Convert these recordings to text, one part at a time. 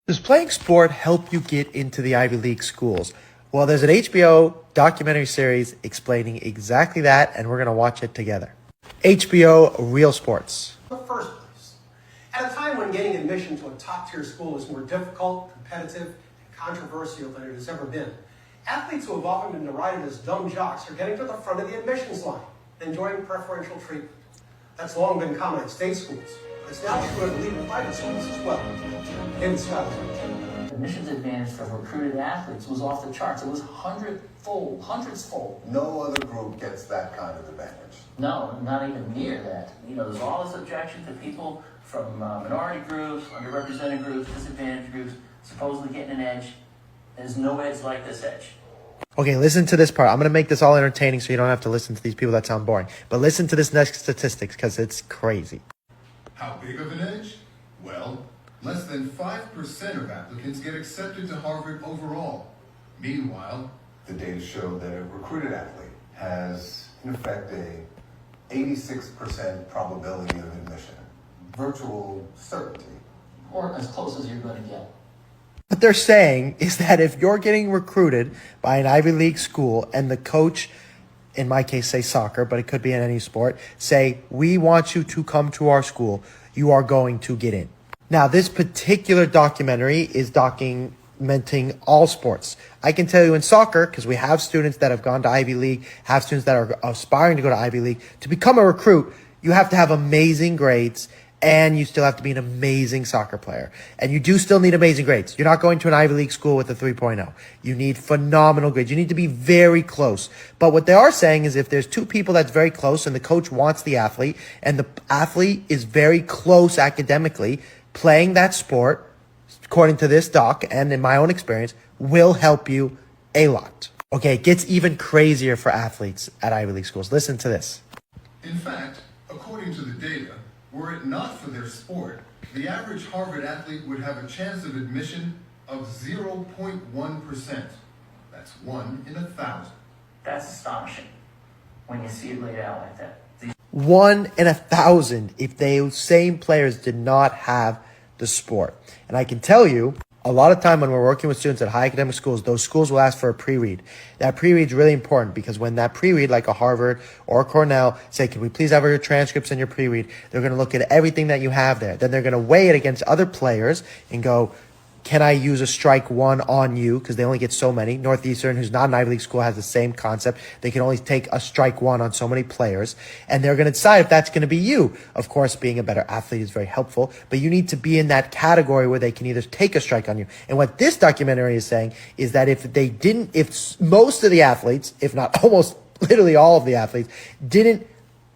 Does playing sport help you get into the Ivy League schools? Well, there's an HBO documentary series explaining exactly that, and we're going to watch it together. HBO Real Sports. In the first place. At a time when getting admission to a top-tier school is more difficult, competitive, and controversial than it has ever been, athletes who have often been derided as dumb jocks are getting to the front of the admissions line, enjoying preferential treatment. That's long been common at state schools, but it's now true at elite private schools as well. In Scotland. Admissions advantage for recruited athletes was off the charts. It was hundreds fold. No other group gets that kind of advantage. No, not even near that. You know, there's all this objection to people from minority groups, underrepresented groups, disadvantaged groups, supposedly getting an edge. There's no edge like this edge. Okay, listen to this part. I'm going to make this all entertaining so you don't have to listen to these people that sound boring. But listen to this next statistics because it's crazy. How big of an edge? Well, less than 5% of applicants get accepted to Harvard overall. Meanwhile, The data show that a recruited athlete has, in effect, a 86% probability of admission. Virtual certainty. Or as close as you're going to get. What they're saying is that if you're getting recruited by an Ivy League school and the coach, in my case, say soccer, but it could be in any sport, say, we want you to come to our school, you are going to get in. Now, this particular documentary is documenting all sports. I can tell you in soccer, because we have students that have gone to Ivy League, have students that are aspiring to go to Ivy League, to become a recruit, you have to have amazing grades and you still have to be an amazing soccer player. And you do still need amazing grades. You're not going to an Ivy League school with a 3.0. You need phenomenal grades. You need to be very close. But what they are saying is if there's two people that's very close and the coach wants the athlete and the athlete is very close academically, playing that sport, according to this doc and in my own experience, will help you a lot. Okay, it gets even crazier for athletes at Ivy League schools. Listen to this. in fact, according to the data, were it not for their sport, the average Harvard athlete would have a chance of admission of 0.1%. That's 1 in 1,000. That's astonishing when you see it laid out like that. 1 in 1,000 if those same players did not have the sport. And I can tell you, a lot of time when we're working with students at high academic schools, those schools will ask for a pre-read. That pre-read is really important because when that pre-read, like a Harvard or a Cornell, say, can we please have your transcripts and your pre-read, they're going to look at everything that you have there. Then they're going to weigh it against other players and go, can I use a strike one on you? Because they only get so many. Northeastern, who's not an Ivy League school, has the same concept. They can only take a strike one on so many players. And they're going to decide if that's going to be you. Of course, being a better athlete is very helpful. But you need to be in that category where they can either take a strike on you. And what this documentary is saying is that if most of the athletes, if not almost literally all of the athletes,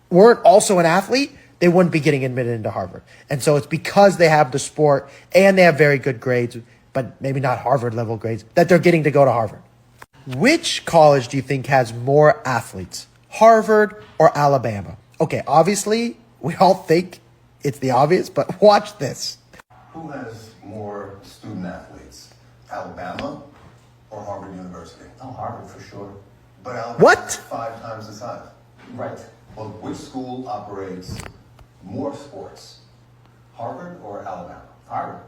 weren't also an athlete, they wouldn't be getting admitted into Harvard. And so it's because they have the sport and they have very good grades, but maybe not Harvard level grades, that they're getting to go to Harvard. Which college do you think has more athletes, Harvard or Alabama? Okay, obviously, we all think it's the obvious, but watch this. Who has more student athletes, Alabama or Harvard University? Oh, Harvard for sure. But Alabama What? is 5 times the size. Right. Well, which school operates more sports, Harvard or Alabama? Harvard.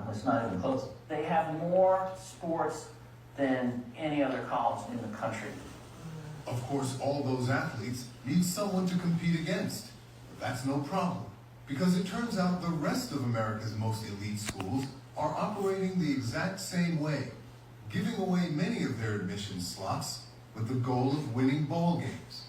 It's not even close. They have more sports than any other college in the country. Of course, all those athletes need someone to compete against. But that's no problem, because it turns out the rest of America's most elite schools are operating the exact same way, giving away many of their admission slots with the goal of winning ball games.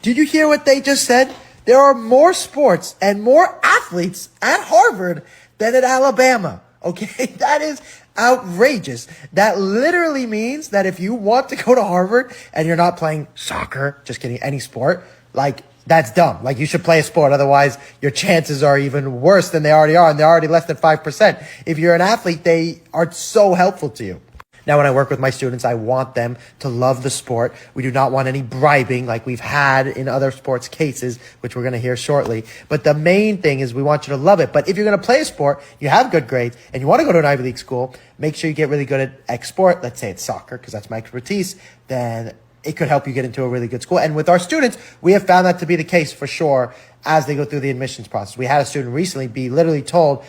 Did you hear what they just said? There are more sports and more athletes at Harvard than at Alabama. Okay, that is outrageous. That literally means that if you want to go to Harvard and you're not playing soccer, just kidding, any sport, like that's dumb. Like you should play a sport. Otherwise, your chances are even worse than they already are. And they're already less than 5%. If you're an athlete, they are so helpful to you. Now, when I work with my students, I want them to love the sport. We do not want any bribing like we've had in other sports cases, which we're going to hear shortly. But the main thing is we want you to love it. But if you're going to play a sport, you have good grades, and you want to go to an Ivy League school, make sure you get really good at X sport. Let's say it's soccer, because that's my expertise. Then it could help you get into a really good school. And with our students, we have found that to be the case for sure as they go through the admissions process. We had a student recently be literally told,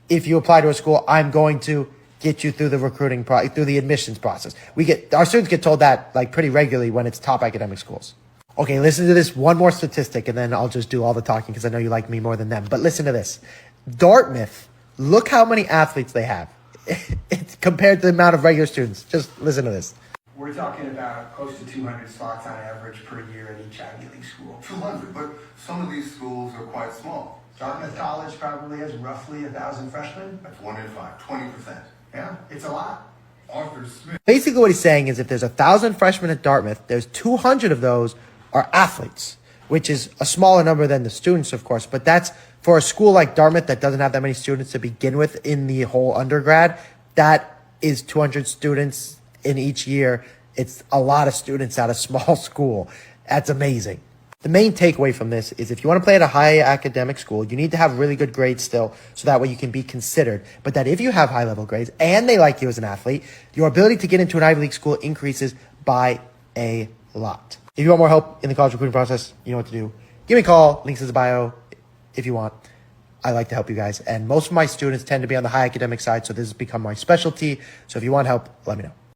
if you apply to a school, I'm going to get you through the through the admissions process. Our students get told that like pretty regularly when it's top academic schools. Okay, listen to this one more statistic, and then I'll just do all the talking because I know you like me more than them. But listen to this. Dartmouth, look how many athletes they have. It's compared to the amount of regular students. Just listen to this. We're talking about close to 200 spots on average per year at each Ivy League school. 200, but some of these schools are quite small. Dartmouth College probably has roughly 1,000 freshmen. That's 1 in 5, 20%. Yeah, it's a lot. Arthur Smith. Basically what he's saying is if there's 1,000 freshmen at Dartmouth, there's 200 of those are athletes, which is a smaller number than the students, of course. But that's for a school like Dartmouth that doesn't have that many students to begin with in the whole undergrad. That is 200 students in each year. It's a lot of students at a small school. That's amazing. The main takeaway from this is if you want to play at a high academic school, you need to have really good grades still, so that way you can be considered. But that if you have high level grades and they like you as an athlete, your ability to get into an Ivy League school increases by a lot. If you want more help in the college recruiting process, you know what to do. Give me a call. Links in the bio if you want. I like to help you guys. And most of my students tend to be on the high academic side, so this has become my specialty. So if you want help, let me know.